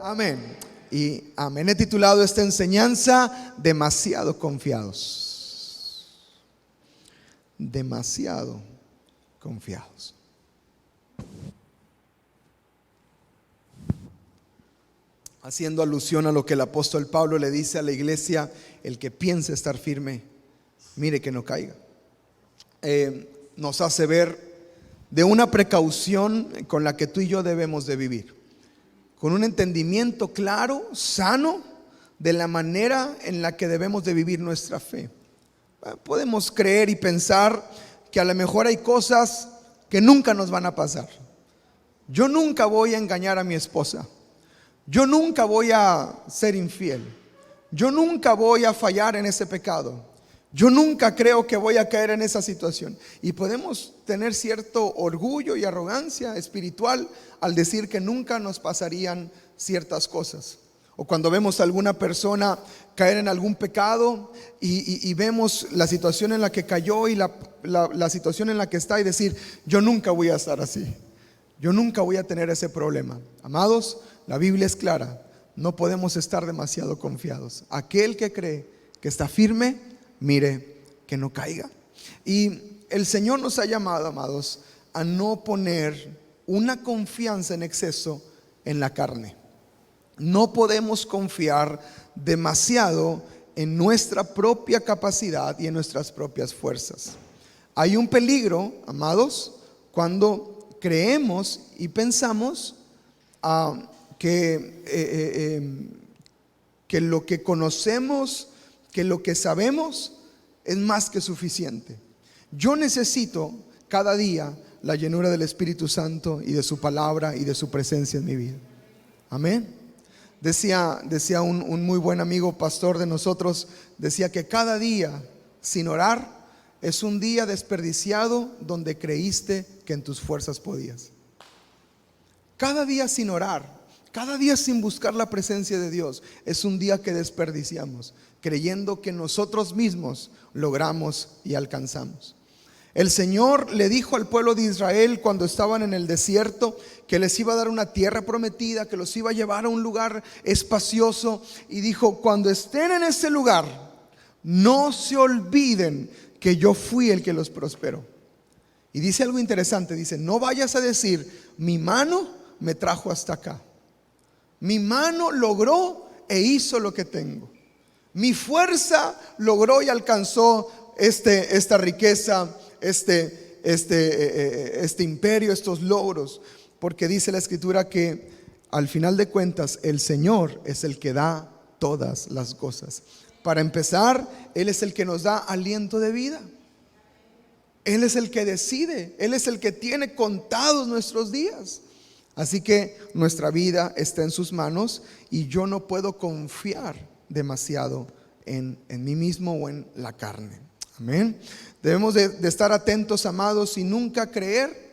Amén. Y amén. He titulado esta enseñanza Demasiado confiados. Demasiado confiados. Haciendo alusión a lo que el apóstol Pablo le dice a la iglesia: el que piense estar firme, mire que no caiga. Nos hace ver de una precaución con la que tú y yo debemos de vivir, con un entendimiento claro, sano, de la manera en la que debemos de vivir nuestra fe. Podemos creer y pensar que a lo mejor hay cosas que nunca nos van a pasar. Yo nunca voy a engañar a mi esposa. Yo nunca voy a ser infiel. Yo nunca voy a fallar en ese pecado. Yo nunca creo que voy a caer en esa situación. Y podemos tener cierto orgullo y arrogancia espiritual al decir que nunca nos pasarían ciertas cosas. O cuando vemos a alguna persona caer en algún pecado y vemos la situación en la que cayó y la situación en la que está, y decir: yo nunca voy a estar así. Yo nunca voy a tener ese problema. Amados, la Biblia es clara: no podemos estar demasiado confiados. Aquel que cree que está firme, mire que no caiga. Y el Señor nos ha llamado, amados, a no poner una confianza en exceso en la carne. No podemos confiar demasiado en nuestra propia capacidad y en nuestras propias fuerzas. Hay un peligro, amados, cuando creemos y pensamos que lo que conocemos, que lo que sabemos es más que suficiente. Yo necesito cada día la llenura del Espíritu Santo y de su palabra y de su presencia en mi vida. Amén. Decía un muy buen amigo pastor de nosotros, decía que cada día sin orar es un día desperdiciado donde creíste que en tus fuerzas podías. Cada día sin orar, cada día sin buscar la presencia de Dios, es un día que desperdiciamos, creyendo que nosotros mismos logramos y alcanzamos. El Señor le dijo al pueblo de Israel cuando estaban en el desierto que les iba a dar una tierra prometida, que los iba a llevar a un lugar espacioso, y dijo: cuando estén en ese lugar, no se olviden que yo fui el que los prosperó. Y dice algo interesante, dice: no vayas a decir: mi mano me trajo hasta acá, mi mano logró e hizo lo que tengo, mi fuerza logró y alcanzó esta riqueza, este imperio, estos logros. Porque dice la Escritura que al final de cuentas el Señor es el que da todas las cosas. Para empezar, Él es el que nos da aliento de vida. Él es el que decide, Él es el que tiene contados nuestros días. Así que nuestra vida está en sus manos, y yo no puedo confiar demasiado en mí mismo o en la carne. Amén. Debemos de estar atentos, amados, y nunca creer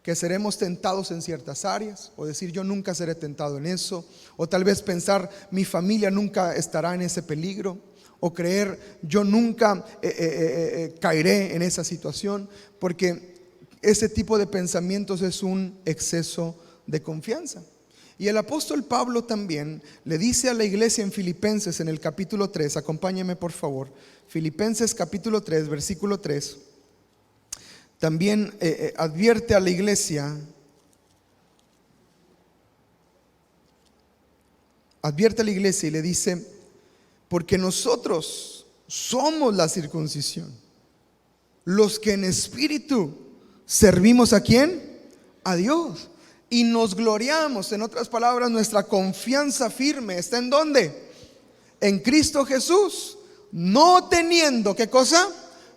que seremos tentados en ciertas áreas, o decir: yo nunca seré tentado en eso, o tal vez pensar: mi familia nunca estará en ese peligro, o creer: yo nunca caeré en esa situación, porque ese tipo de pensamientos es un exceso de confianza. Y el apóstol Pablo también le dice a la iglesia en Filipenses, en el capítulo 3, acompáñeme por favor, Filipenses capítulo 3, versículo 3, también advierte a la iglesia, y le dice: porque nosotros somos la circuncisión, los que en espíritu servimos ¿a quién? A Dios. Y nos gloriamos, en otras palabras, nuestra confianza firme está ¿en dónde? En Cristo Jesús, no teniendo ¿qué cosa?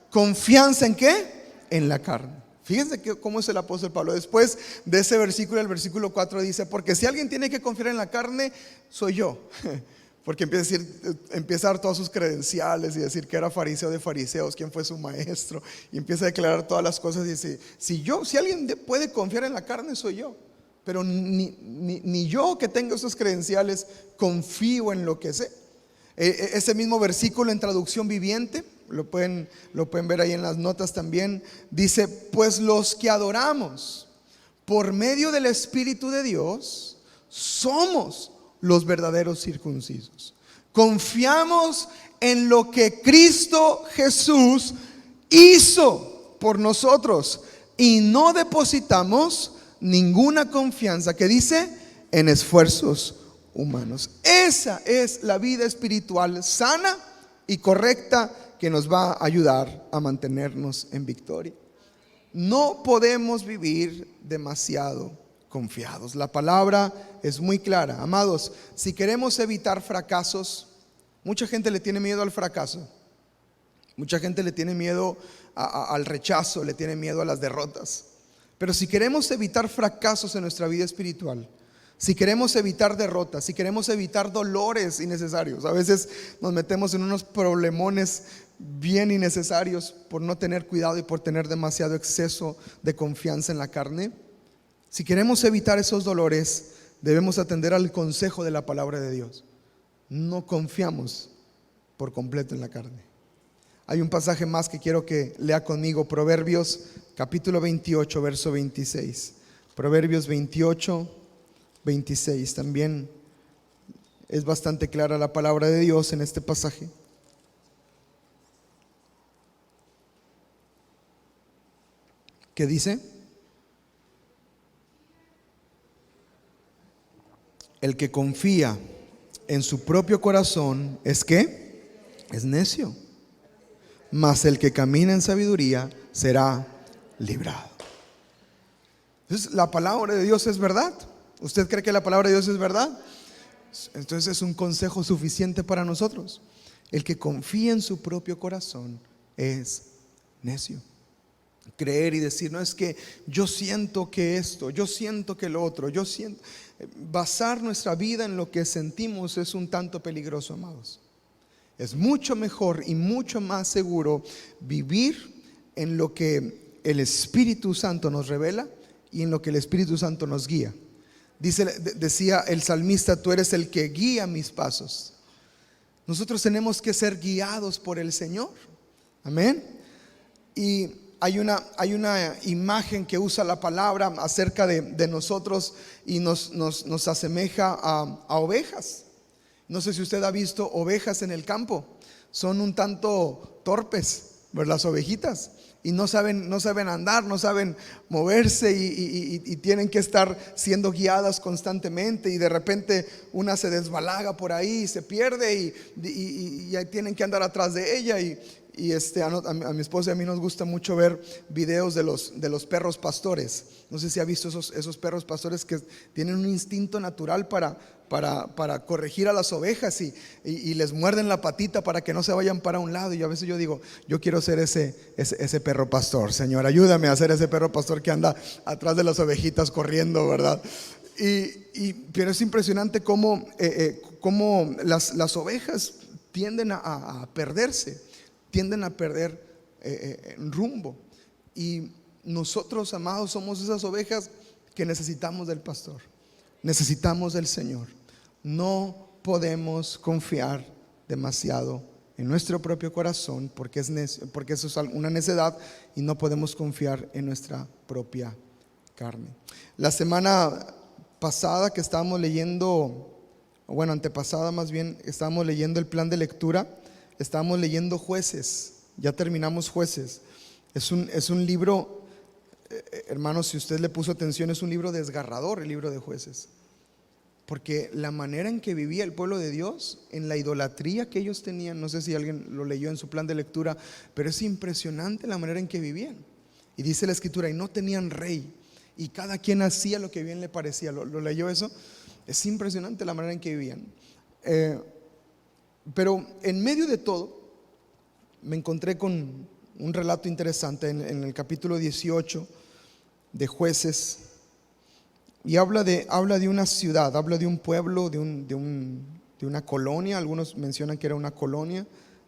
Confianza ¿en qué? En la carne. Fíjense cómo es el apóstol Pablo. Después de ese versículo, el versículo 4 dice: porque si alguien tiene que confiar en la carne, soy yo. Porque empieza a dar todas sus credenciales y decir que era fariseo de fariseos, quién fue su maestro, y empieza a declarar todas las cosas y dice: si alguien puede confiar en la carne, soy yo. Pero ni yo, que tengo esos credenciales, confío en lo que sé. Ese mismo versículo en traducción viviente, lo pueden ver ahí en las notas también, dice: pues los que adoramos por medio del Espíritu de Dios somos los verdaderos circuncisos. Confiamos en lo que Cristo Jesús hizo por nosotros y no depositamos ninguna confianza, que dice, en esfuerzos humanos. Esa es la vida espiritual sana y correcta que nos va a ayudar a mantenernos en victoria. No podemos vivir demasiado confiados. La palabra es muy clara. Amados, si queremos evitar fracasos, mucha gente le tiene miedo al fracaso. Mucha gente le tiene miedo al rechazo, le tiene miedo a las derrotas. Pero si queremos evitar fracasos en nuestra vida espiritual, si queremos evitar derrotas, si queremos evitar dolores innecesarios, a veces nos metemos en unos problemones bien innecesarios por no tener cuidado y por tener demasiado exceso de confianza en la carne. Si queremos evitar esos dolores, debemos atender al consejo de la palabra de Dios. No confiamos por completo en la carne. Hay un pasaje más que quiero que lea conmigo, Proverbios capítulo 28, verso 26. Proverbios 28, 26. También es bastante clara la palabra de Dios en este pasaje. ¿Qué dice? El que confía en su propio corazón es ¿qué? Es necio. Mas el que camina en sabiduría será librado. Entonces, la palabra de Dios es verdad. ¿Usted cree que la palabra de Dios es verdad? Entonces es un consejo suficiente para nosotros. El que confía en su propio corazón es necio. Creer y decir, no, es que yo siento que esto, yo siento que lo otro, yo siento. Basar nuestra vida en lo que sentimos es un tanto peligroso, amados. Es mucho mejor y mucho más seguro vivir en lo que el Espíritu Santo nos revela y en lo que el Espíritu Santo nos guía. Decía el salmista, tú eres el que guía mis pasos. Nosotros tenemos que ser guiados por el Señor. Amén. Y hay una imagen que usa la palabra acerca de nosotros y nos asemeja a ovejas. No sé si usted ha visto ovejas en el campo. Son un tanto torpes, ¿verdad? Las ovejitas. Y no saben andar, no saben moverse y tienen que estar siendo guiadas constantemente. Y de repente una se desbalaga por ahí y se pierde y tienen que andar atrás de ella. A mi esposa y a mí nos gusta mucho ver videos de los perros pastores. No sé si ha visto esos perros pastores que tienen un instinto natural para corregir a las ovejas y les muerden la patita para que no se vayan para un lado. Y a veces yo digo, yo quiero ser ese perro pastor. Señor, ayúdame a ser ese perro pastor que anda atrás de las ovejitas corriendo, ¿verdad? Pero es impresionante cómo las ovejas tienden a perderse. Tienden a perder rumbo. Y nosotros, amados, somos esas ovejas que necesitamos del pastor. Necesitamos del Señor. No podemos confiar demasiado en nuestro propio corazón porque eso es una necedad, y no podemos confiar en nuestra propia carne. La semana pasada que estábamos leyendo, bueno, antepasada más bien, estábamos leyendo el plan de lectura. Estábamos leyendo Jueces, ya terminamos Jueces. Es un libro, hermanos, si usted le puso atención, es un libro desgarrador, el libro de Jueces. Porque la manera en que vivía el pueblo de Dios, en la idolatría que ellos tenían, no sé si alguien lo leyó en su plan de lectura, pero es impresionante la manera en que vivían. Y dice la escritura, y no tenían rey, y cada quien hacía lo que bien le parecía. ¿Lo leyó eso? Es impresionante la manera en que vivían. Pero en medio de todo me encontré con un relato interesante en el capítulo 18 de Jueces, y habla de una ciudad, habla de un pueblo, de una colonia. Algunos mencionan que era una colonia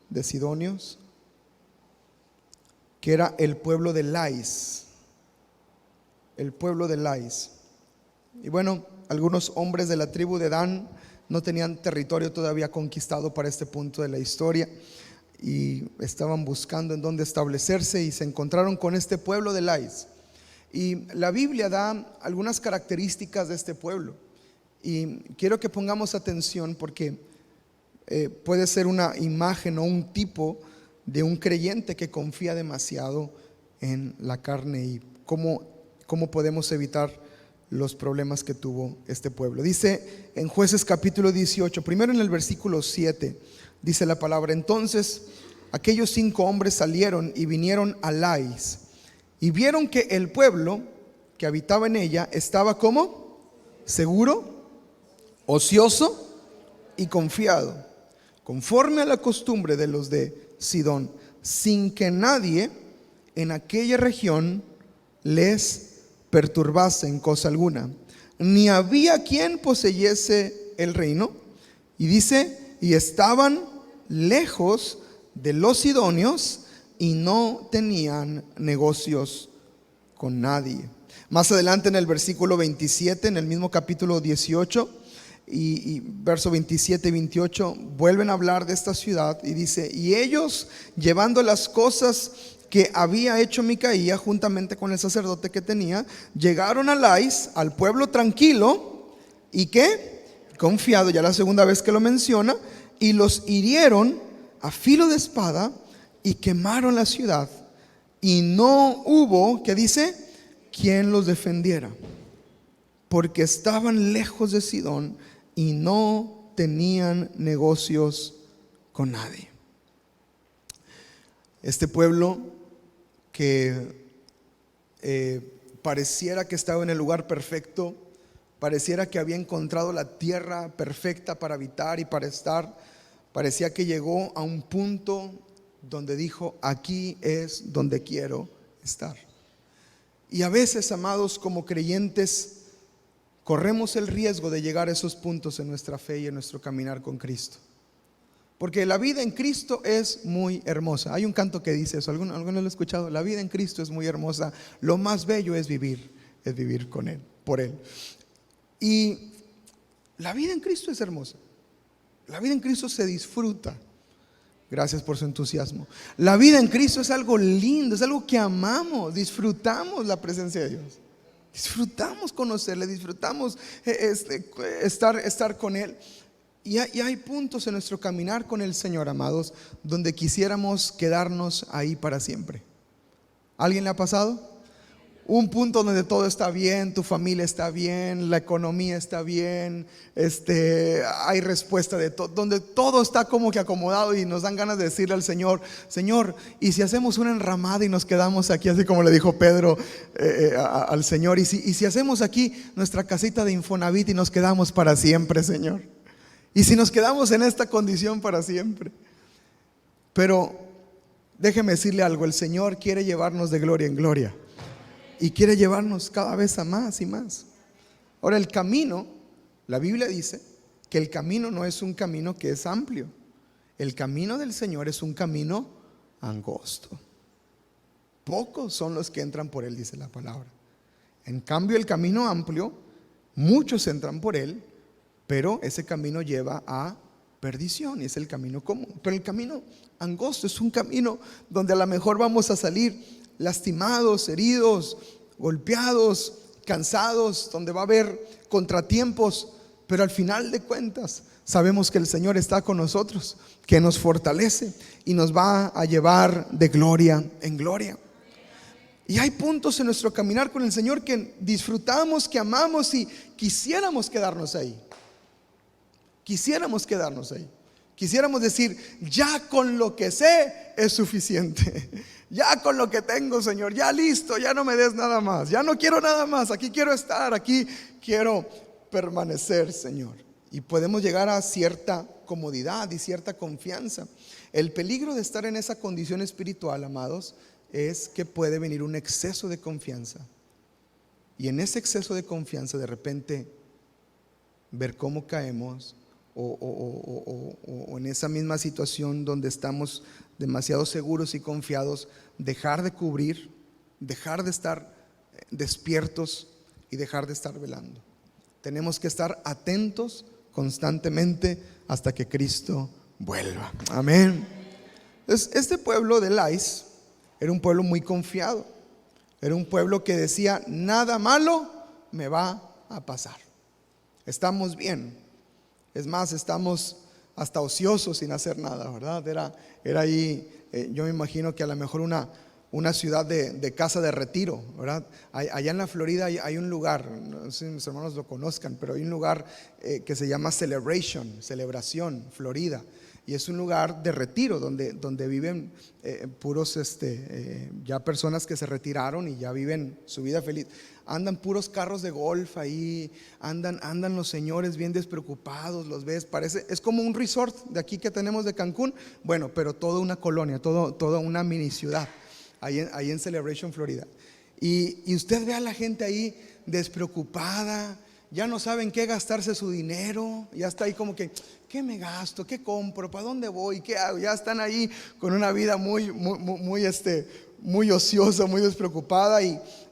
de sidonios, que era el pueblo de Lais. El pueblo de Lais. Y bueno, algunos hombres de la tribu de Dan no tenían territorio todavía conquistado para este punto de la historia, y estaban buscando en dónde establecerse, y se encontraron con este pueblo de Lais. Y la Biblia da algunas características de este pueblo, Y quiero que pongamos atención porque puede ser una imagen o un tipo de un creyente que confía demasiado en la carne y cómo podemos evitar los problemas que tuvo este pueblo. Dice en Jueces capítulo 18, primero en el versículo 7, dice la palabra: entonces aquellos 5 hombres salieron y vinieron a Lais y vieron que el pueblo que habitaba en ella estaba como seguro, ocioso y confiado, conforme a la costumbre de los de Sidón, sin que nadie en aquella región les perturbase en cosa alguna, ni había quien poseyese el reino. Y dice: y estaban lejos de los sidonios y no tenían negocios con nadie. Más adelante en el versículo 27, en el mismo capítulo 18 y verso 27 y 28, vuelven a hablar de esta ciudad y dice: y ellos, llevando las cosas que había hecho Micaía juntamente con el sacerdote que tenía, llegaron a Lais, al pueblo tranquilo y que confiado, ya la segunda vez que lo menciona, y los hirieron a filo de espada y quemaron la ciudad, y no hubo, ¿qué dice?, quien los defendiera, porque estaban lejos de Sidón y no tenían negocios con nadie. Este pueblo que pareciera que estaba en el lugar perfecto, pareciera que había encontrado la tierra perfecta para habitar y para estar, parecía que llegó a un punto donde dijo: aquí es donde quiero estar. Y a veces, amados, como creyentes, corremos el riesgo de llegar a esos puntos en nuestra fe y en nuestro caminar con Cristo, porque la vida en Cristo es muy hermosa. Hay un canto que dice eso, ¿alguno lo ha escuchado? La vida en Cristo es muy hermosa, lo más bello es vivir con Él, por Él. Y la vida en Cristo es hermosa, la vida en Cristo se disfruta. Gracias por su entusiasmo. La vida en Cristo es algo lindo, es algo que amamos, disfrutamos la presencia de Dios, disfrutamos conocerle, disfrutamos estar con Él. Y hay puntos en nuestro caminar con el Señor, amados, donde quisiéramos quedarnos ahí para siempre. ¿Alguien le ha pasado? Un punto donde todo está bien, tu familia está bien, la economía está bien, hay respuesta de todo, donde todo está como que acomodado y nos dan ganas de decirle al Señor: Señor, ¿y si hacemos una enramada y nos quedamos aquí, así como le dijo Pedro al Señor? ¿Y si hacemos aquí nuestra casita de Infonavit y nos quedamos para siempre, Señor? ¿Y si nos quedamos en esta condición para siempre? Pero déjeme decirle algo: el Señor quiere llevarnos de gloria en gloria y quiere llevarnos cada vez a más y más. Ahora, el camino, la Biblia dice que el camino no es un camino que es amplio. El camino del Señor es un camino angosto. Pocos son los que entran por él, dice la palabra. En cambio, el camino amplio, muchos entran por él, pero ese camino lleva a perdición y es el camino común. Pero el camino angosto es un camino donde a lo mejor vamos a salir lastimados, heridos, golpeados, cansados, donde va a haber contratiempos, pero al final de cuentas sabemos que el Señor está con nosotros, que nos fortalece y nos va a llevar de gloria en gloria. Y hay puntos en nuestro caminar con el Señor que disfrutamos, que amamos y quisiéramos quedarnos ahí. Quisiéramos quedarnos ahí. Quisiéramos decir: ya con lo que sé es suficiente. Ya con lo que tengo, Señor, ya listo, ya no me des nada más. Ya no quiero nada más, aquí quiero estar, aquí quiero permanecer, Señor. Y podemos llegar a cierta comodidad y cierta confianza. El peligro de estar en esa condición espiritual, amados, es que puede venir un exceso de confianza. Y en ese exceso de confianza, de repente, ver cómo caemos o en esa misma situación donde estamos demasiado seguros y confiados, dejar de cubrir, dejar de estar despiertos y dejar de estar velando. Tenemos que estar atentos constantemente hasta que Cristo vuelva. Amén. Entonces, este pueblo de Lais era un pueblo muy confiado. Era un pueblo que decía: nada malo me va a pasar. Estamos bien. Es más, estamos hasta ociosos sin hacer nada, ¿verdad? Era ahí, yo me imagino que a lo mejor una ciudad de casa de retiro, ¿verdad? Allá en la Florida hay un lugar, no sé si mis hermanos lo conozcan, pero hay un lugar que se llama Celebración, Florida. Y es un lugar de retiro donde viven puros ya personas que se retiraron y ya viven su vida feliz. Andan puros carros de golf ahí, andan los señores bien despreocupados, los ves, es como un resort de aquí que tenemos de Cancún, bueno, pero toda una colonia, toda una mini ciudad, ahí en Celebration, Florida. Y usted ve a la gente ahí despreocupada, ya no saben qué gastarse su dinero, ya está ahí como que, ¿qué me gasto? ¿Qué compro? ¿Para dónde voy? ¿Qué hago? Ya están ahí con una vida muy ociosa, muy despreocupada.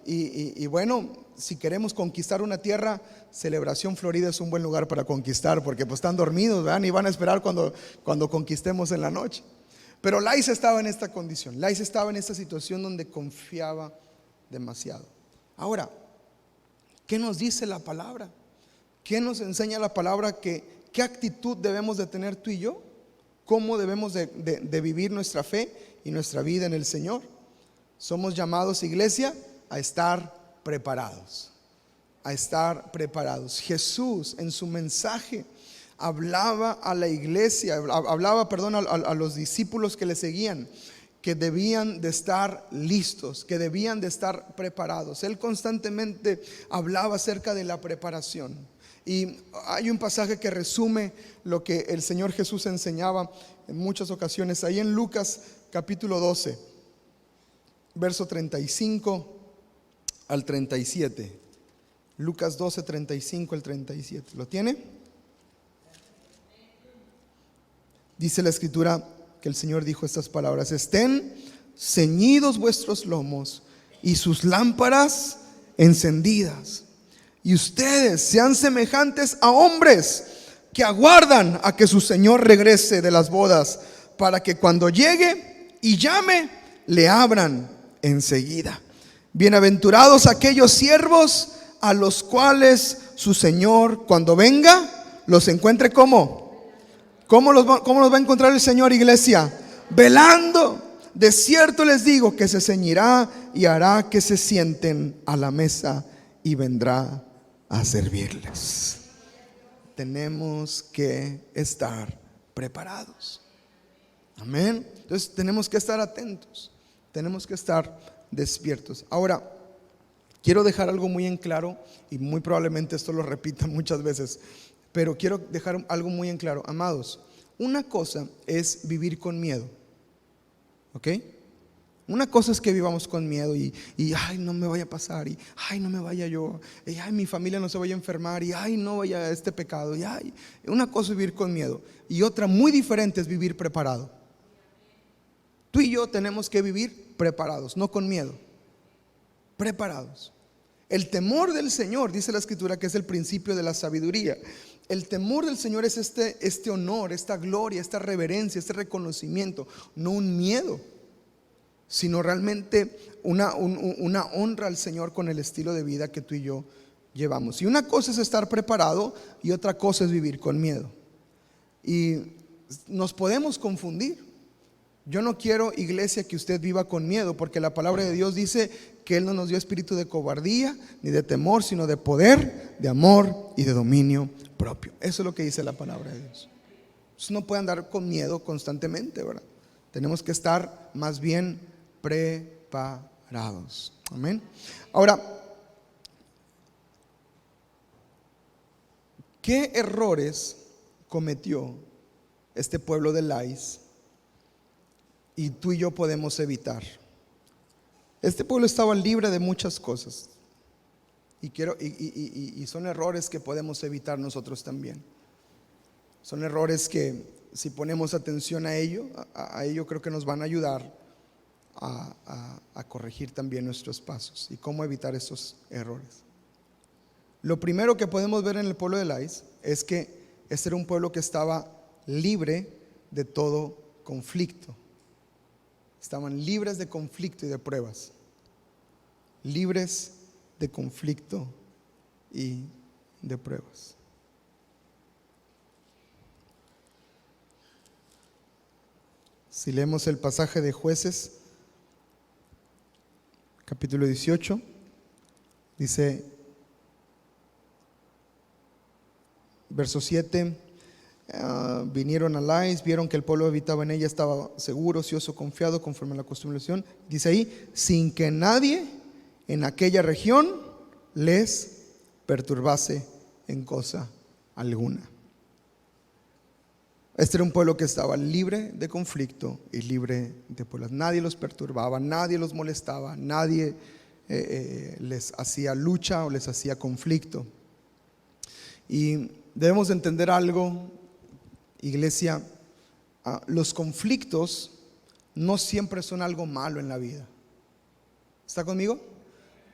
Y bueno, si queremos conquistar una tierra, Celebración, Florida es un buen lugar para conquistar, porque pues están dormidos, ¿verdad? Y van a esperar cuando conquistemos en la noche. Pero Lais estaba en esta condición, Lais estaba en esta situación donde confiaba demasiado. Ahora, ¿qué nos dice la palabra? ¿Qué nos enseña la palabra? ¿Qué actitud debemos de tener tú y yo? ¿Cómo debemos de vivir nuestra fe y nuestra vida en el Señor? Somos llamados, iglesia, a estar preparados. A estar preparados. Jesús en su mensaje hablaba a la iglesia, a los discípulos que le seguían, que debían de estar listos, que debían de estar preparados. Él constantemente hablaba acerca de la preparación. Y hay un pasaje que resume lo que el Señor Jesús enseñaba en muchas ocasiones, ahí en Lucas capítulo 12, verso 35 al 37. Lucas 12, 35 al 37. ¿Lo tiene? Dice la escritura que el Señor dijo estas palabras: estén ceñidos vuestros lomos y sus lámparas encendidas, y ustedes sean semejantes a hombres que aguardan a que su Señor regrese de las bodas, para que cuando llegue y llame, le abran enseguida. Bienaventurados aquellos siervos a los cuales su Señor, cuando venga, los encuentre ¿cómo? ¿Cómo los va a encontrar el Señor, iglesia? Velando. De cierto les digo que se ceñirá y hará que se sienten a la mesa y vendrá a servirles. Tenemos que estar preparados. Amén. Entonces tenemos que estar atentos, tenemos que estar despiertos. Ahora, quiero dejar algo muy en claro, y muy probablemente esto lo repita muchas veces, pero quiero dejar algo muy en claro. Amados, una cosa es vivir con miedo, ¿ok? Una cosa es que vivamos con miedo y ay, no me vaya a pasar, y ay, no me vaya yo, y ay, mi familia no se vaya a enfermar, y ay, no vaya a este pecado, y ay. Una cosa es vivir con miedo, y otra muy diferente es vivir preparado. Tú y yo tenemos que vivir preparados, no con miedo, preparados. El temor del Señor, dice la escritura, que es el principio de la sabiduría. El temor del Señor es este honor, esta gloria, esta reverencia, este reconocimiento, no un miedo, sino realmente una honra al Señor con el estilo de vida que tú y yo llevamos. Y una cosa es estar preparado y otra cosa es vivir con miedo. Y nos podemos confundir. Yo no quiero, iglesia, que usted viva con miedo, porque la palabra de Dios dice que Él no nos dio espíritu de cobardía ni de temor, sino de poder, de amor y de dominio propio. Eso es lo que dice la palabra de Dios. Usted no puede andar con miedo constantemente, ¿verdad? Tenemos que estar más bien preparados. Amén. Ahora, ¿qué errores cometió este pueblo de Lais y tú y yo podemos evitar? Este pueblo estaba libre de muchas cosas y son errores que podemos evitar nosotros también. Son errores que, si ponemos atención a ello creo que nos van a ayudar a corregir también nuestros pasos y cómo evitar esos errores. Lo primero que podemos ver en el pueblo de Lais es que este era un pueblo que estaba libre de todo conflicto. Estaban libres de conflicto y de pruebas. Libres de conflicto y de pruebas. Si leemos el pasaje de Jueces, capítulo 18, dice, verso 7, vinieron a Lais, vieron que el pueblo habitaba en ella, estaba seguro, ocioso, confiado, conforme a la costumbre. Dice ahí, sin que nadie en aquella región les perturbase en cosa alguna. Este era un pueblo que estaba libre de conflicto y libre de problemas. Nadie los perturbaba, nadie los molestaba, nadie les hacía lucha o les hacía conflicto. Y debemos de entender algo, iglesia, los conflictos no siempre son algo malo en la vida. ¿Está conmigo?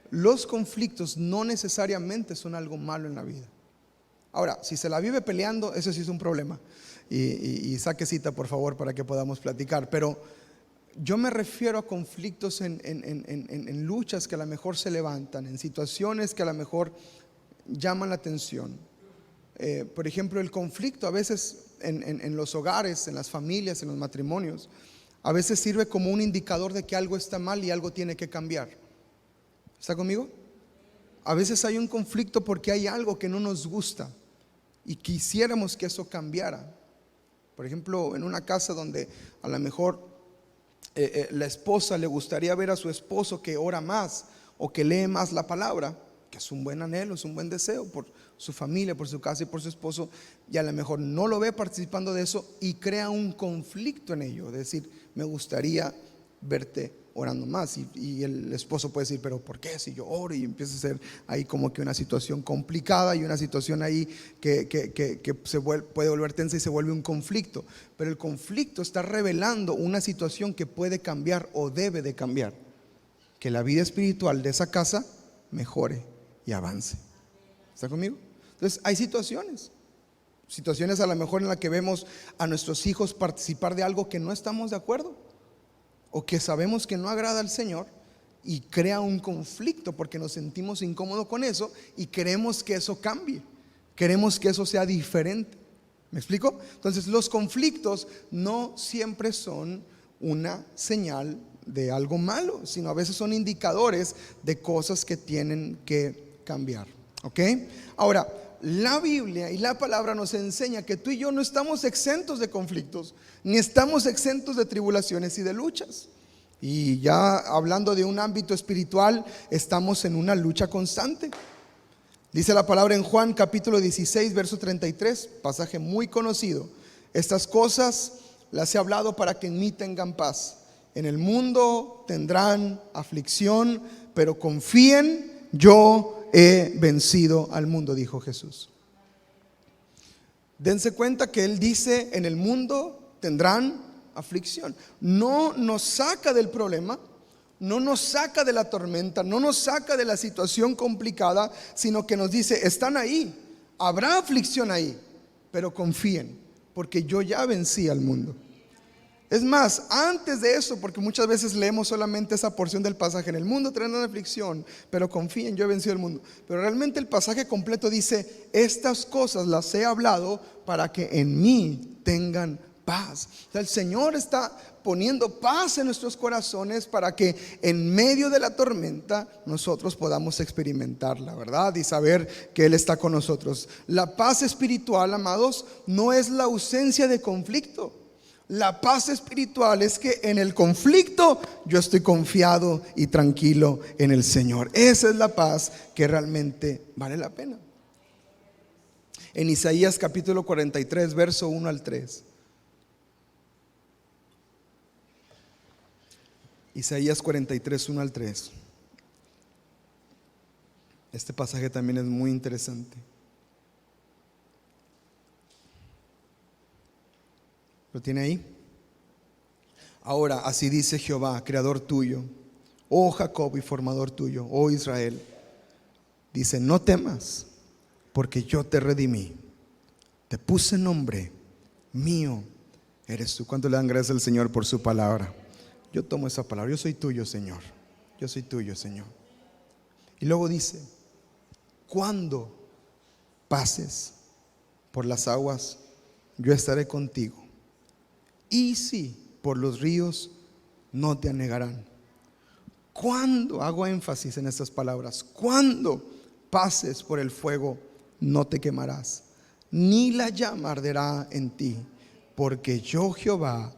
Los conflictos no necesariamente son algo malo en la vida. Ahora, si se la vive peleando, eso sí es un problema. Y saque cita, por favor, para que podamos platicar. Pero yo me refiero a conflictos en luchas que a lo mejor se levantan, en situaciones que a lo mejor llaman la atención. Por ejemplo, el conflicto a veces en los hogares, en las familias, en los matrimonios, a veces sirve como un indicador de que algo está mal y algo tiene que cambiar. ¿Está conmigo? A veces hay un conflicto porque hay algo que no nos gusta y quisiéramos que eso cambiara. Por ejemplo, en una casa donde a lo mejor la esposa le gustaría ver a su esposo que ora más o que lee más la palabra, que es un buen anhelo, es un buen deseo por su familia, por su casa y por su esposo, y a lo mejor no lo ve participando de eso y crea un conflicto en ello, es decir, me gustaría verte orando más, y el esposo puede decir, pero ¿por qué? Si yo oro, y empieza a ser ahí como que una situación complicada y una situación ahí que puede volver tensa y se vuelve un conflicto. Pero el conflicto está revelando una situación que puede cambiar o debe de cambiar, que la vida espiritual de esa casa mejore y avance. ¿Está conmigo? Entonces hay situaciones a lo mejor en las que vemos a nuestros hijos participar de algo que no estamos de acuerdo, o que sabemos que no agrada al Señor, y crea un conflicto porque nos sentimos incómodos con eso y queremos que eso cambie, queremos que eso sea diferente. ¿Me explico? Entonces los conflictos no siempre son una señal de algo malo, sino a veces son indicadores de cosas que tienen que cambiar. ¿Ok? Ahora, la Biblia y la palabra nos enseña que tú y yo no estamos exentos de conflictos, ni estamos exentos de tribulaciones y de luchas. Y ya hablando de un ámbito espiritual, estamos en una lucha constante. Dice la palabra en Juan capítulo 16, verso 33, pasaje muy conocido: estas cosas las he hablado para que en mí tengan paz. En el mundo tendrán aflicción, pero confíen, yo he vencido al mundo, dijo Jesús. Dense cuenta que Él dice, en el mundo tendrán aflicción. No nos saca del problema, no nos saca de la tormenta, no nos saca de la situación complicada, sino que nos dice, están ahí, habrá aflicción ahí, pero confíen, porque yo ya vencí al mundo. Es más, antes de eso, porque muchas veces leemos solamente esa porción del pasaje: en el mundo tendrán aflicción, pero confíen, yo he vencido el mundo. Pero realmente el pasaje completo dice, estas cosas las he hablado para que en mí tengan paz. O sea, el Señor está poniendo paz en nuestros corazones para que en medio de la tormenta nosotros podamos experimentar la verdad y saber que Él está con nosotros. La paz espiritual, amados, no es la ausencia de conflicto. La paz espiritual es que en el conflicto yo estoy confiado y tranquilo en el Señor. Esa es la paz que realmente vale la pena. En Isaías capítulo 43, verso 1 al 3. Isaías 43, 1 al 3. Este pasaje también es muy interesante. ¿Lo tiene ahí? Ahora, así dice Jehová, creador tuyo, oh Jacob, y formador tuyo, oh Israel. Dice, no temas, porque yo te redimí, te puse nombre, mío eres tú. ¿Cuánto le dan gracias al Señor por su palabra? Yo tomo esa palabra, yo soy tuyo, Señor. Yo soy tuyo, Señor. Y luego dice, cuando pases por las aguas, yo estaré contigo. Y si por los ríos no te anegarán. Cuando, hago énfasis en estas palabras, cuando pases por el fuego no te quemarás, ni la llama arderá en ti, porque yo Jehová,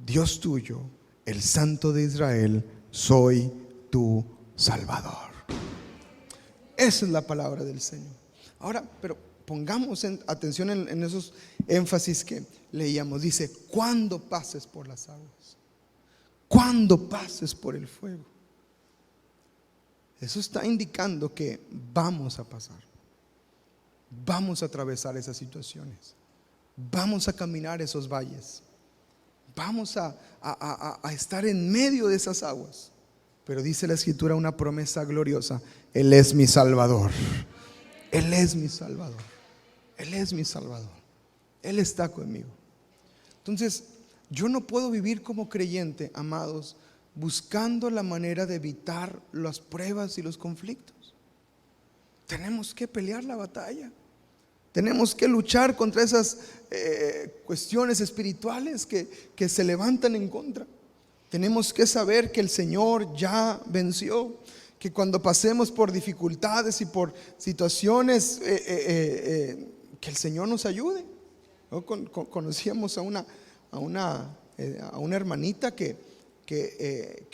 Dios tuyo, el Santo de Israel, soy tu Salvador. Esa es la palabra del Señor. Ahora, pero pongamos atención en esos énfasis que leíamos. Dice, cuando pases por las aguas, cuando pases por el fuego. Eso está indicando que vamos a pasar, vamos a atravesar esas situaciones, vamos a caminar esos valles, vamos a estar en medio de esas aguas. Pero dice la Escritura una promesa gloriosa: Él es mi Salvador, Él es mi Salvador, Él es mi Salvador, Él está conmigo. Entonces, yo no puedo vivir como creyente, amados, buscando la manera de evitar las pruebas y los conflictos. Tenemos que pelear la batalla. Tenemos que luchar contra esas cuestiones espirituales que se levantan en contra. Tenemos que saber que el Señor ya venció, que cuando pasemos por dificultades y por situaciones, que el Señor nos ayude. ¿No? Conocíamos a una hermanita que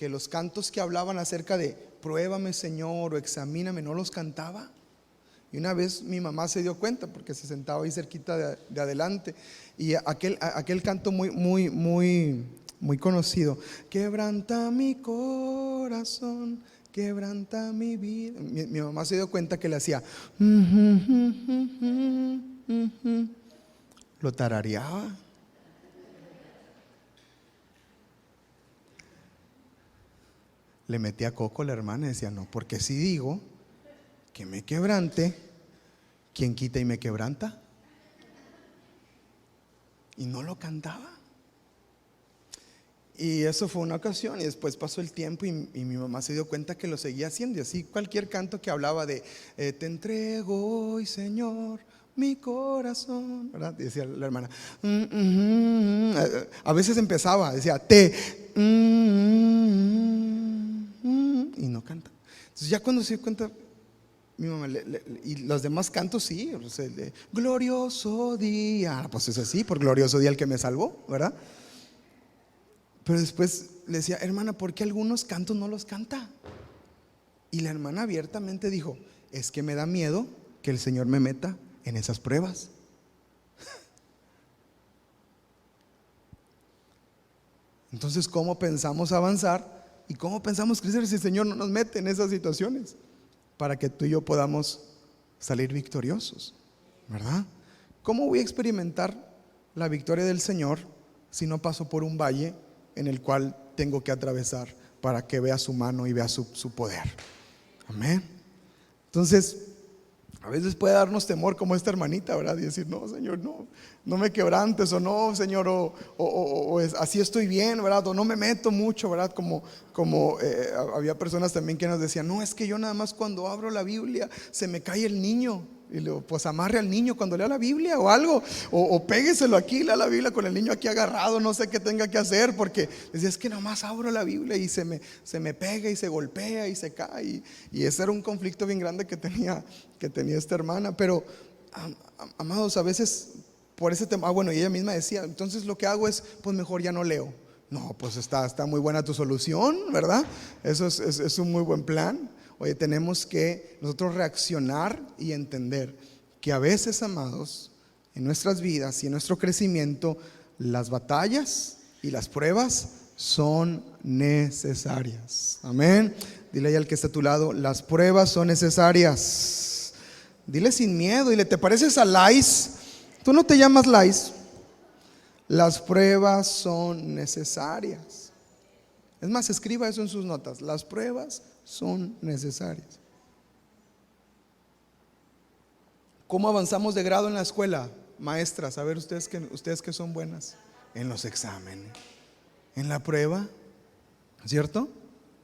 los cantos que hablaban acerca de pruébame, Señor, o examíname, no los cantaba. Y una vez mi mamá se dio cuenta, porque se sentaba ahí cerquita de adelante, y aquel canto muy conocido: quebranta mi corazón, quebranta mi vida. Mi mamá se dio cuenta que le hacía lo tarareaba. Le metía coco a la hermana y decía: no, porque si digo que me quebrante, ¿quién quita y me quebranta? Y no lo cantaba. Y eso fue una ocasión, y después pasó el tiempo y mi mamá se dio cuenta que lo seguía haciendo. Y así cualquier canto que hablaba de te entrego hoy, Señor, mi corazón, ¿verdad? Y decía la hermana a veces empezaba, decía y no canta. Entonces ya cuando se dio cuenta mi mamá, y los demás cantos sí, o sea, glorioso día, pues es así, por glorioso día el que me salvó, ¿verdad? Pero después le decía: hermana, ¿por qué algunos cantos no los canta? Y la hermana abiertamente dijo: es que me da miedo que el Señor me meta en esas pruebas. Entonces, ¿cómo pensamos avanzar y cómo pensamos crecer si el Señor no nos mete en esas situaciones para que tú y yo podamos salir victoriosos, ¿verdad? ¿Cómo voy a experimentar la victoria del Señor si no paso por un valle en el cual tengo que atravesar para que vea su mano y vea su poder? Amén. Entonces, a veces puede darnos temor como esta hermanita, ¿verdad? Y decir: no, Señor, no me quebrantes, o no, Señor, o así estoy bien, ¿verdad? O no me meto mucho, ¿verdad? Como había personas también que nos decían: no, es que yo nada más cuando abro la Biblia se me cae el niño. Y le digo: pues amarre al niño cuando lea la Biblia o algo, o pégueselo aquí, lea la Biblia con el niño aquí agarrado, no sé qué tenga que hacer, porque decía: es que nada más abro la Biblia y se me pega y se golpea y se cae. Y ese era un conflicto bien grande que tenía esta hermana. Pero amados, a veces por ese tema, bueno, y ella misma decía: entonces lo que hago es, pues mejor ya no leo. No, pues está muy buena tu solución, ¿verdad? Eso es un muy buen plan. Oye, tenemos que nosotros reaccionar y entender que a veces, amados, en nuestras vidas y en nuestro crecimiento, las batallas y las pruebas son necesarias. Amén. Dile ahí al que está a tu lado: las pruebas son necesarias. Dile sin miedo, dile: ¿te pareces a Lais? Tú no te llamas Lais. Las pruebas son necesarias. Es más, escriba eso en sus notas: las pruebas son necesarias. ¿Cómo avanzamos de grado en la escuela? Maestras, a ver, ustedes que son buenas en los exámenes, en la prueba, ¿cierto?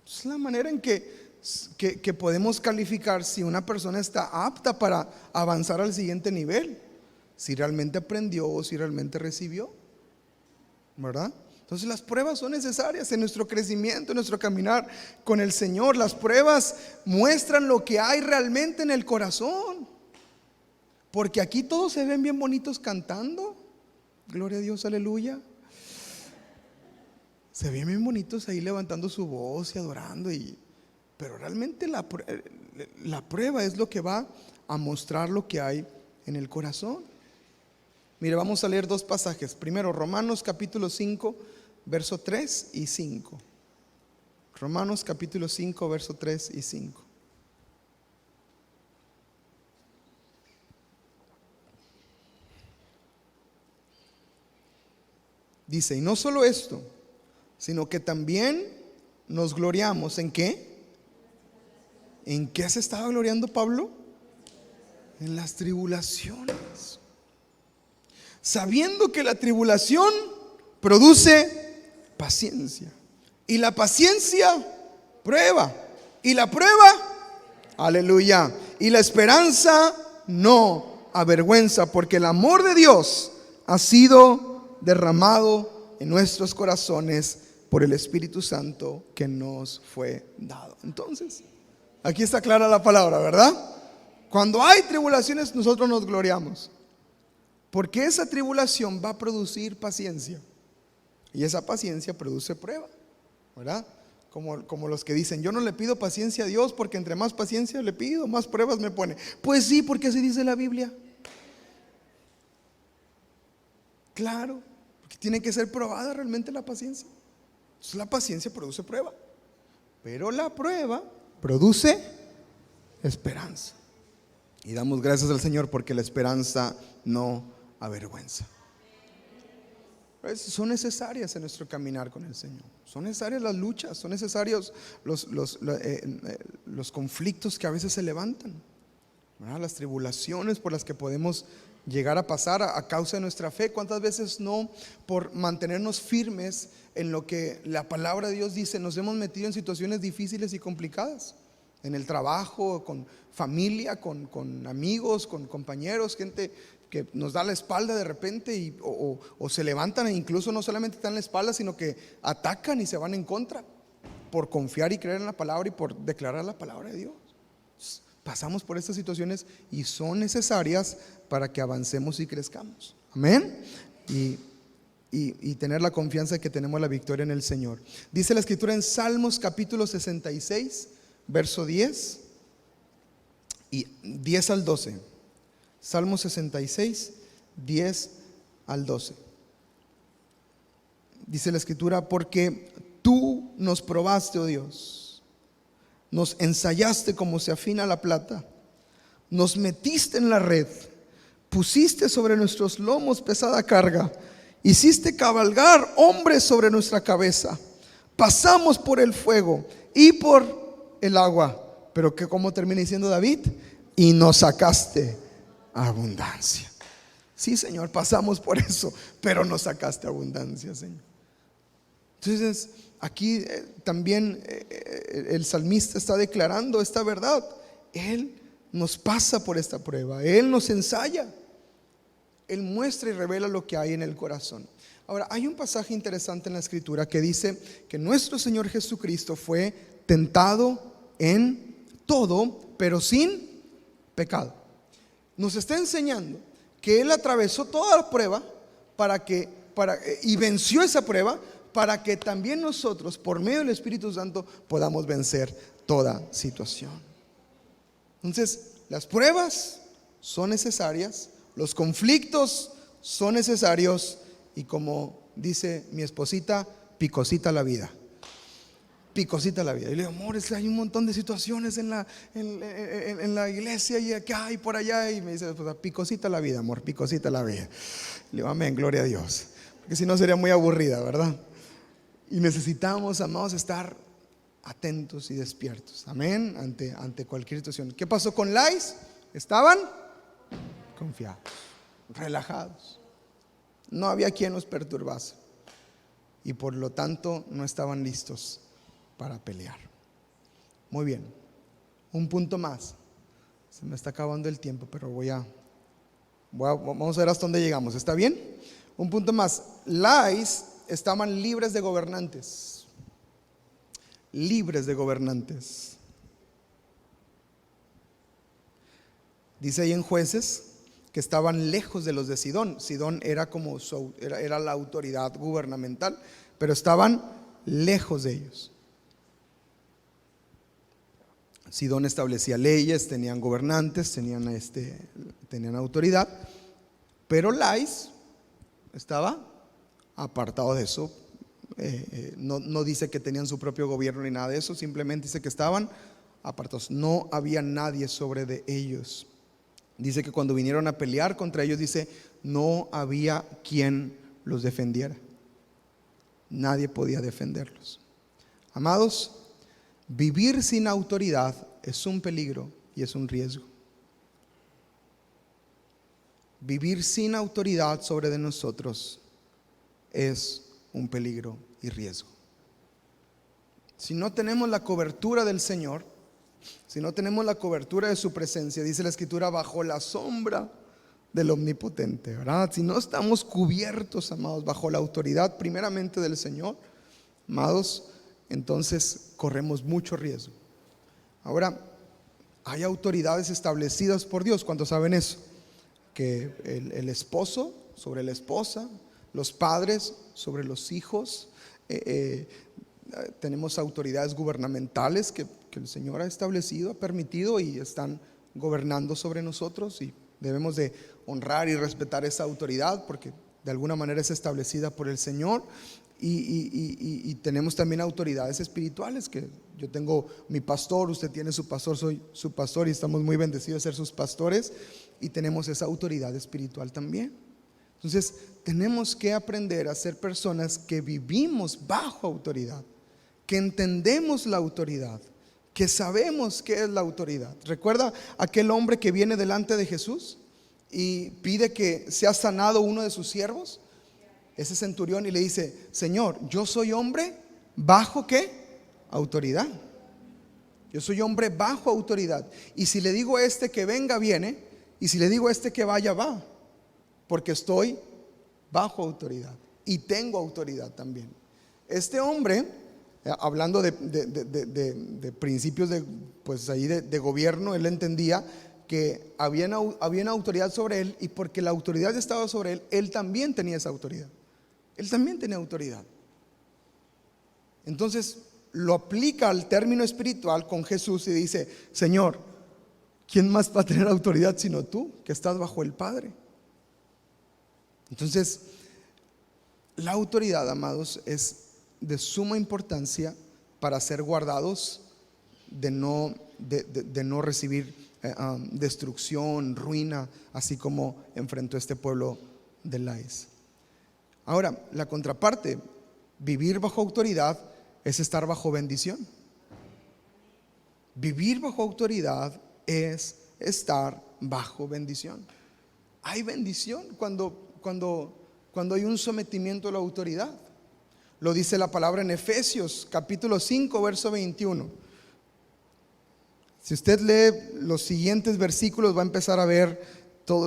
Es la manera en que podemos calificar si una persona está apta para avanzar al siguiente nivel, si realmente aprendió o si realmente recibió, ¿verdad? Entonces las pruebas son necesarias en nuestro crecimiento, en nuestro caminar con el Señor. Las pruebas muestran lo que hay realmente en el corazón. Porque aquí todos se ven bien bonitos cantando. Gloria a Dios, aleluya. Se ven bien bonitos ahí levantando su voz y adorando. Pero realmente la prueba es lo que va a mostrar lo que hay en el corazón. Mire, vamos a leer dos pasajes. Primero, Romanos capítulo 5, verso 3 y 5. Romanos capítulo 5, verso 3 y 5. Dice, y no solo esto, sino que también nos gloriamos. ¿En qué? ¿En qué se estaba gloriando Pablo? En las tribulaciones. Sabiendo que la tribulación produce paciencia. Y la paciencia, prueba. Y la prueba, aleluya. Y la esperanza no avergüenza, porque el amor de Dios ha sido derramado en nuestros corazones por el Espíritu Santo que nos fue dado. Entonces, aquí está clara la palabra, ¿verdad? Cuando hay tribulaciones, nosotros nos gloriamos, porque esa tribulación va a producir paciencia, y esa paciencia produce prueba, ¿verdad? Como los que dicen, yo no le pido paciencia a Dios, porque entre más paciencia le pido, más pruebas me pone. Pues sí, porque así dice la Biblia. Claro, porque tiene que ser probada realmente la paciencia. Entonces la paciencia produce prueba, pero la prueba produce esperanza. Y damos gracias al Señor porque la esperanza no avergüenza. Son necesarias en nuestro caminar con el Señor. Son necesarias las luchas, son necesarios los conflictos que a veces se levantan, ¿verdad? Las tribulaciones por las que podemos llegar a pasar a causa de nuestra fe. ¿Cuántas veces no, por mantenernos firmes en lo que la palabra de Dios dice, nos hemos metido en situaciones difíciles y complicadas? En el trabajo, con familia, con amigos, con compañeros, gente que nos da la espalda de repente o se levantan e incluso no solamente dan la espalda, sino que atacan y se van en contra por confiar y creer en la palabra y por declarar la palabra de Dios. Pasamos por estas situaciones y son necesarias para que avancemos y crezcamos. Amén. Y tener la confianza de que tenemos la victoria en el Señor. Dice la Escritura en Salmos capítulo 66, verso 10 y 10 al 12. Salmos 66, 10 al 12. Dice la Escritura, porque tú nos probaste, oh Dios, nos ensayaste como se afina la plata, nos metiste en la red, pusiste sobre nuestros lomos pesada carga, hiciste cabalgar hombres sobre nuestra cabeza, pasamos por el fuego y por el agua, pero que como termina diciendo David, y nos sacaste abundancia. Sí, Señor, pasamos por eso, pero nos sacaste abundancia, Señor. Entonces aquí también el salmista está declarando esta verdad. Él nos pasa por esta prueba, Él nos ensaya, Él muestra y revela lo que hay en el corazón. Ahora, hay un pasaje interesante en la Escritura que dice que nuestro Señor Jesucristo fue tentado en todo, pero sin pecado. Nos está enseñando que Él atravesó toda la prueba y venció esa prueba para que también nosotros, por medio del Espíritu Santo, podamos vencer toda situación. Entonces, las pruebas son necesarias, los conflictos son necesarios, y como dice mi esposita, picosita la vida. Picosita la vida. Y le digo, amor, hay un montón de situaciones en la iglesia y acá y por allá. Y me dice, pues, picosita la vida, amor, picosita la vida. Le digo, amén, gloria a Dios. Porque si no sería muy aburrida, ¿verdad? Y necesitamos, amados, estar atentos y despiertos. Amén, ante cualquier situación. ¿Qué pasó con Lais? Estaban confiados, relajados. No había quien los perturbase. Y por lo tanto no estaban listos para pelear. Muy bien, un punto más. Se me está acabando el tiempo, pero vamos a ver hasta dónde llegamos. ¿Está bien? Un punto más. Lais estaban libres de gobernantes. Libres de gobernantes. Dice ahí en Jueces que estaban lejos de los de Sidón. Sidón era como era la autoridad gubernamental, pero estaban lejos de ellos. Sidón establecía leyes, tenían gobernantes, tenían autoridad, pero Lais estaba apartado de eso. No dice que tenían su propio gobierno ni nada de eso, simplemente dice que estaban apartados. No había nadie sobre de ellos. Dice que cuando vinieron a pelear contra ellos, dice, no había quien los defendiera. Nadie podía defenderlos. Amados, vivir sin autoridad es un peligro y es un riesgo. Vivir sin autoridad sobre de nosotros es un peligro y riesgo. Si no tenemos la cobertura del Señor, si no tenemos la cobertura de su presencia, dice la Escritura, bajo la sombra del Omnipotente, ¿verdad? Si no estamos cubiertos, amados, bajo la autoridad primeramente del Señor, amados, entonces corremos mucho riesgo. Ahora, hay autoridades establecidas por Dios. ¿Cuántos saben eso? Que el esposo sobre la esposa, los padres sobre los hijos. Tenemos autoridades gubernamentales que el Señor ha establecido, ha permitido y están gobernando sobre nosotros, y debemos de honrar y respetar esa autoridad porque de alguna manera es establecida por el Señor. Y tenemos también autoridades espirituales, que yo tengo mi pastor, usted tiene su pastor, soy su pastor y estamos muy bendecidos de ser sus pastores, y tenemos esa autoridad espiritual también. Entonces tenemos que aprender a ser personas que vivimos bajo autoridad, que entendemos la autoridad, que sabemos qué es la autoridad. ¿Recuerda aquel hombre que viene delante de Jesús y pide que sea sanado uno de sus siervos? Ese centurión, y le dice, Señor, yo soy hombre bajo ¿qué? Autoridad. Yo soy hombre bajo autoridad, y si le digo a este que venga, viene, y si le digo a este que vaya, va, porque estoy bajo autoridad y tengo autoridad también. Este hombre, hablando de principios de gobierno, él entendía que había una autoridad sobre él, y porque la autoridad estaba sobre él, él también tenía esa autoridad. Él también tenía autoridad. Entonces lo aplica al término espiritual con Jesús y dice, Señor, ¿quién más va a tener autoridad sino tú, que estás bajo el Padre? Entonces, la autoridad, amados, es de suma importancia para ser guardados de no recibir destrucción, ruina, así como enfrentó este pueblo de Lais. Ahora, la contraparte, vivir bajo autoridad, es estar bajo bendición. Vivir bajo autoridad es estar bajo bendición. Hay bendición cuando hay un sometimiento a la autoridad. Lo dice la palabra en Efesios capítulo 5 verso 21. Si usted lee los siguientes versículos, va a empezar a ver todo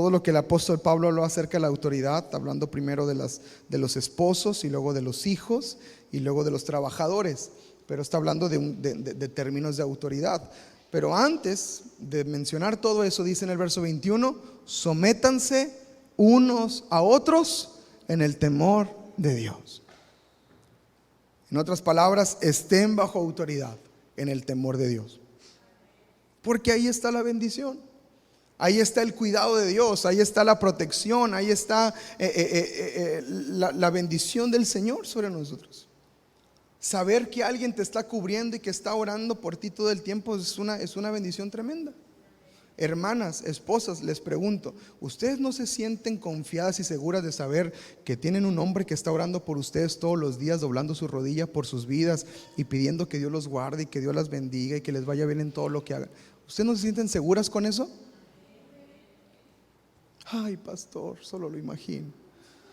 lo que el apóstol Pablo habló acerca de la autoridad, hablando primero de los esposos, y luego de los hijos, y luego de los trabajadores, pero está hablando de términos de autoridad. Pero antes de mencionar todo eso, dice en el verso 21, sométanse unos a otros en el temor de Dios. En otras palabras, estén bajo autoridad en el temor de Dios, porque ahí está la bendición, ahí está el cuidado de Dios, ahí está la protección, ahí está la bendición del Señor sobre nosotros. Saber que alguien te está cubriendo y que está orando por ti todo el tiempo es una bendición tremenda. Hermanas, esposas, les pregunto, ¿ustedes no se sienten confiadas y seguras de saber que tienen un hombre que está orando por ustedes todos los días, doblando su rodilla por sus vidas y pidiendo que Dios los guarde y que Dios las bendiga y que les vaya bien en todo lo que hagan? ¿Ustedes no se sienten seguras con eso? Ay, pastor, solo lo imagino.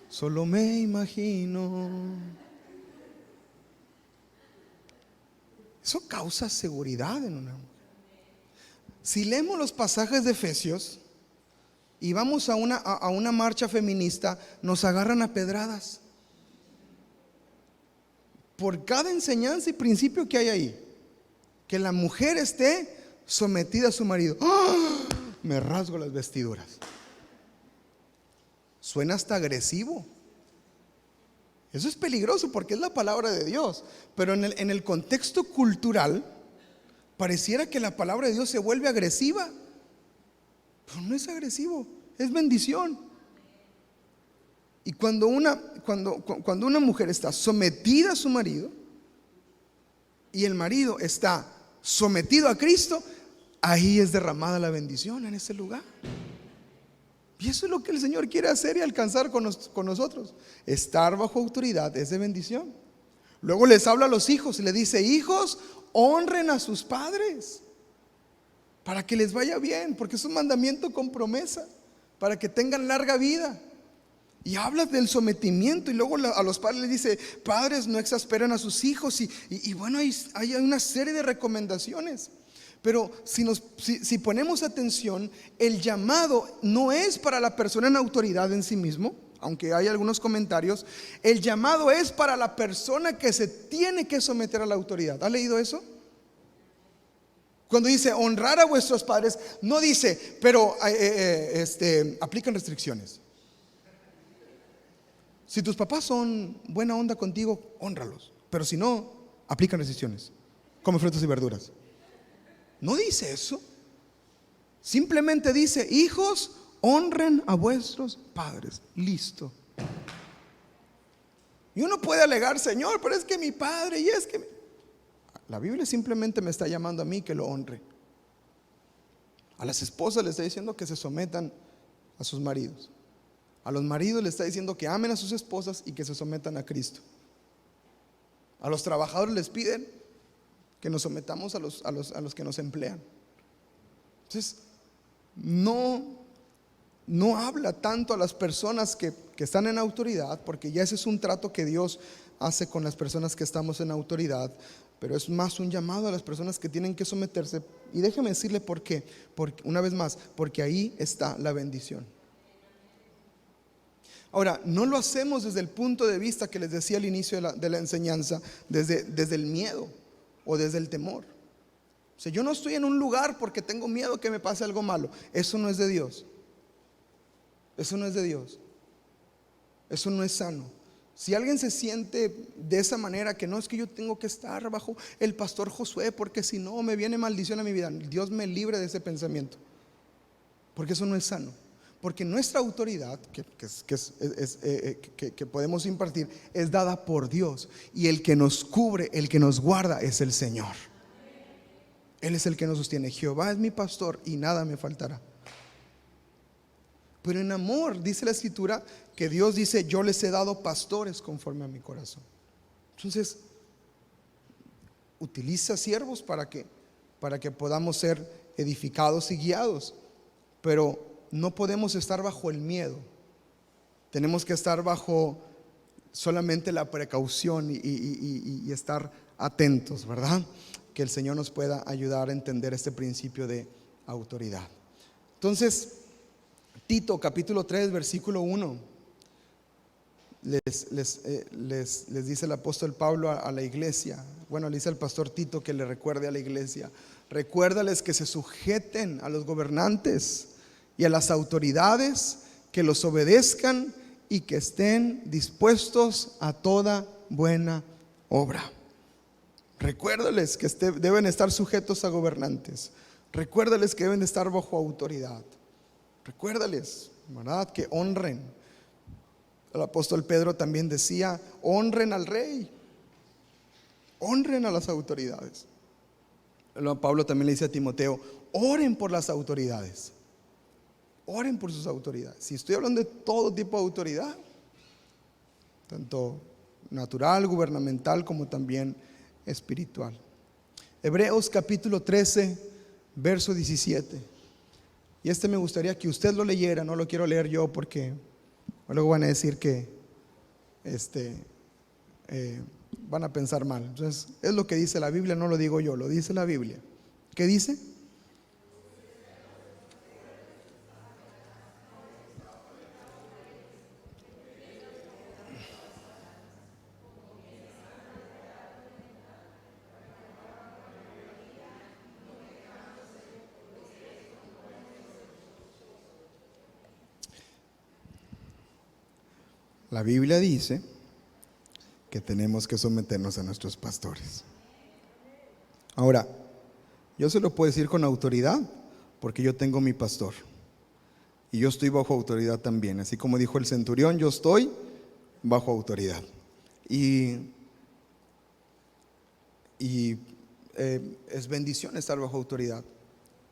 Solo me imagino. Eso causa seguridad en una mujer. Si leemos los pasajes de Efesios y vamos a una marcha feminista, nos agarran a pedradas. por cada enseñanza y principio que hay ahí, que la mujer esté sometida a su marido. ¡Ah! Me rasgo las vestiduras. Suena hasta agresivo. Eso es peligroso porque es la palabra de Dios, pero en el contexto cultural pareciera que la palabra de Dios se vuelve agresiva. Pero no es agresivo, es bendición. Y cuando una mujer está sometida a su marido y el marido está sometido a Cristo, ahí es derramada la bendición en ese lugar. Y eso es lo que el Señor quiere hacer y alcanzar con nosotros. Estar bajo autoridad es de bendición. Luego les habla a los hijos y le dice: hijos, honren a sus padres para que les vaya bien, porque es un mandamiento con promesa, para que tengan larga vida. Y habla del sometimiento, y luego a los padres les dice: padres, no exasperen a sus hijos. Y bueno, hay una serie de recomendaciones. Pero si ponemos atención, el llamado no es para la persona en autoridad en sí mismo, aunque hay algunos comentarios. El llamado es para la persona que se tiene que someter a la autoridad. ¿Ha leído eso? Cuando dice honrar a vuestros padres, no dice, pero aplican restricciones. Si tus papás son buena onda contigo, hónralos. Pero si no, aplican restricciones. Come frutas y verduras. No dice eso. Simplemente dice: hijos, honren a vuestros padres. Listo. Y uno puede alegar: Señor, pero es que mi padre, y es que la Biblia simplemente me está llamando a mí que lo honre. A las esposas les está diciendo que se sometan a sus maridos. A los maridos les está diciendo que amen a sus esposas y que se sometan a Cristo. A los trabajadores les piden que nos sometamos a los que nos emplean. Entonces, no habla tanto a las personas que están en autoridad, porque ya ese es un trato que Dios hace con las personas que estamos en autoridad, pero es más un llamado a las personas que tienen que someterse. Y déjeme decirle por qué. Porque, una vez más, porque ahí está la bendición. Ahora, no lo hacemos desde el punto de vista que les decía al inicio de la enseñanza, desde el miedo o desde el temor. O sea, yo no estoy en un lugar porque tengo miedo que me pase algo malo. Eso no es de Dios. Eso no es de Dios. Eso no es sano. Si alguien se siente de esa manera, que no es que yo tengo que estar bajo el pastor Josué porque si no me viene maldición a mi vida, Dios me libre de ese pensamiento, porque eso no es sano. Porque nuestra autoridad que podemos impartir es dada por Dios, y el que nos cubre, el que nos guarda es el Señor. Él es el que nos sostiene. Jehová es mi pastor y nada me faltará. Pero en amor dice la Escritura que Dios dice: yo les he dado pastores conforme a mi corazón. Entonces utiliza siervos para que podamos ser edificados y guiados. Pero no podemos estar bajo el miedo. Tenemos que estar bajo solamente la precaución y estar atentos, ¿verdad? Que el Señor nos pueda ayudar a entender este principio de autoridad. Entonces, Tito capítulo 3 versículo 1 les dice el apóstol Pablo a la iglesia. Bueno, le dice al pastor Tito que le recuerde a la iglesia: recuérdales que se sujeten a los gobernantes y a las autoridades, que los obedezcan y que estén dispuestos a toda buena obra. Recuérdales que deben estar sujetos a gobernantes. Recuérdales que deben estar bajo autoridad. Recuérdales, ¿verdad?, que honren. El apóstol Pedro también decía: honren al rey, honren a las autoridades. Pablo también le dice a Timoteo: oren por las autoridades. Oren por sus autoridades. Si estoy hablando de todo tipo de autoridad, tanto natural, gubernamental, como también espiritual. Hebreos capítulo 13 verso 17. Y me gustaría que usted lo leyera. No lo quiero leer yo porque luego van a decir que van a pensar mal. Entonces es lo que dice la Biblia, no lo digo yo, lo dice la Biblia. ¿Qué dice? La Biblia dice que tenemos que someternos a nuestros pastores. Ahora, yo se lo puedo decir con autoridad porque yo tengo mi pastor y yo estoy bajo autoridad también. Así como dijo el centurión, yo estoy bajo autoridad. Es bendición estar bajo autoridad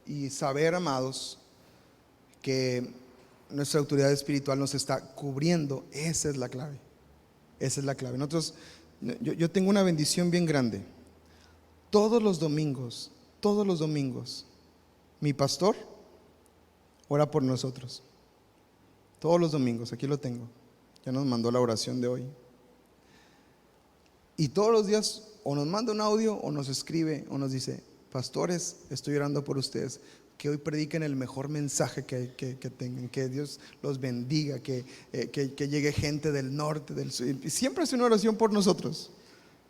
y saber, amados, que nuestra autoridad espiritual nos está cubriendo. Esa es la clave. Esa es la clave. Yo tengo una bendición bien grande. Todos los domingos, mi pastor ora por nosotros. Todos los domingos, aquí lo tengo. Ya nos mandó la oración de hoy. Y todos los días o nos manda un audio o nos escribe o nos dice: pastores, estoy orando por ustedes, que hoy prediquen el mejor mensaje que tengan, que Dios los bendiga, que llegue gente del norte, del sur. Y siempre hace una oración por nosotros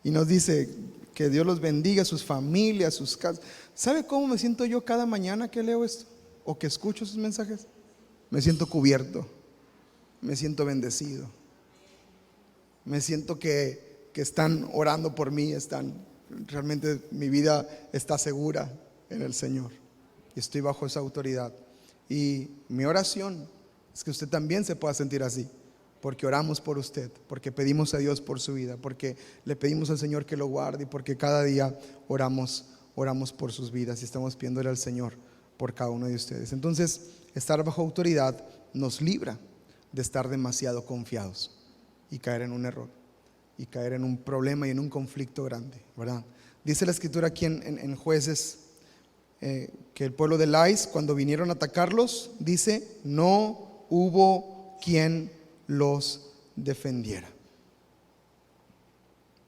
y nos dice que Dios los bendiga, sus familias, sus casas. ¿Sabe cómo me siento yo cada mañana que leo esto o que escucho sus mensajes? Me siento cubierto, me siento bendecido, me siento que están orando por mí, realmente mi vida está segura en el Señor y estoy bajo esa autoridad. Y mi oración es que usted también se pueda sentir así, porque oramos por usted, porque pedimos a Dios por su vida, porque le pedimos al Señor que lo guarde y porque cada día oramos por sus vidas y estamos pidiéndole al Señor por cada uno de ustedes. Entonces, estar bajo autoridad nos libra de estar demasiado confiados y caer en un error y caer en un problema y en un conflicto grande, ¿verdad? Dice la escritura aquí en Jueces que el pueblo de Lais, cuando vinieron a atacarlos, dice: no hubo quien los defendiera.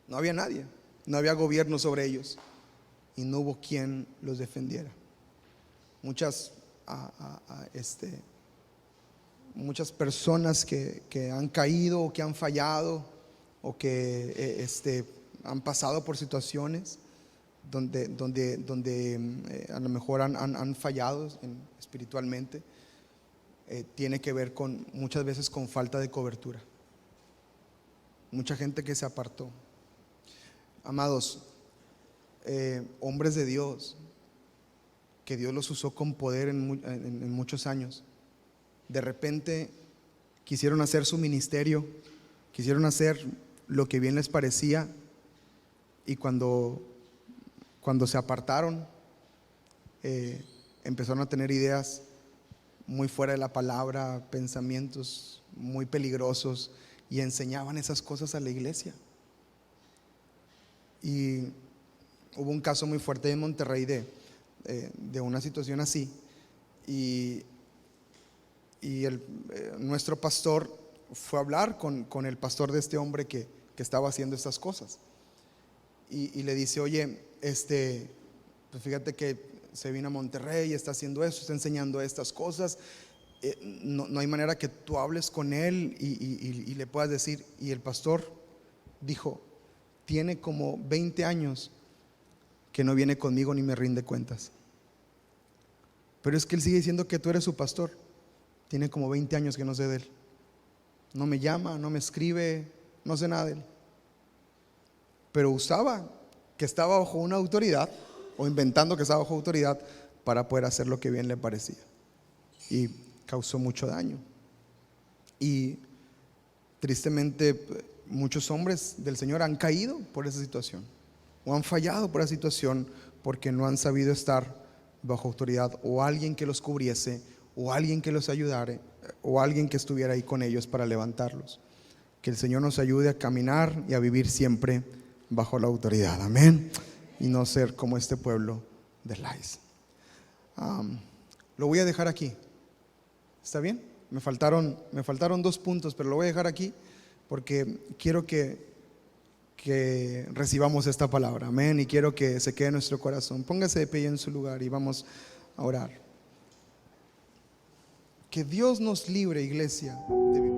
No había nadie, no había gobierno sobre ellos y no hubo quien los defendiera. Muchas personas que han caído o que han fallado o que han pasado por situaciones donde a lo mejor han fallado espiritualmente, tiene que ver muchas veces con falta de cobertura. Mucha gente que se apartó. Amados, hombres de Dios, que Dios los usó con poder en muchos años, de repente quisieron hacer su ministerio, quisieron hacer lo que bien les parecía, y cuando se apartaron, empezaron a tener ideas muy fuera de la palabra, pensamientos muy peligrosos, y enseñaban esas cosas a la iglesia. Y hubo un caso muy fuerte en Monterrey de una situación así, y nuestro pastor fue a hablar con el pastor de este hombre que estaba haciendo estas cosas, y le dice: oye, pues fíjate que se vino a Monterrey y está haciendo eso, está enseñando estas cosas, no hay manera que tú hables con él y le puedas decir. Y el pastor dijo: tiene como 20 años que no viene conmigo ni me rinde cuentas, pero es que él sigue diciendo que tú eres su pastor. Tiene como 20 años que no sé de él, no me llama, no me escribe, no sé nada de él, pero usaba que estaba bajo una autoridad, o inventando que estaba bajo autoridad, para poder hacer lo que bien le parecía, y causó mucho daño. Y tristemente muchos hombres del Señor han caído por esa situación, o han fallado por esa situación, porque no han sabido estar bajo autoridad, o alguien que los cubriese, o alguien que los ayudara, o alguien que estuviera ahí con ellos para levantarlos. Que el Señor nos ayude a caminar y a vivir siempre bajo la autoridad, amén, y no ser como este pueblo de Lais. Lo voy a dejar aquí, ¿está bien? Me faltaron 2 puntos, pero lo voy a dejar aquí porque quiero que recibamos esta palabra, amén, y quiero que se quede en nuestro corazón. Póngase de pie en su lugar y vamos a orar. Que Dios nos libre, iglesia, de vivir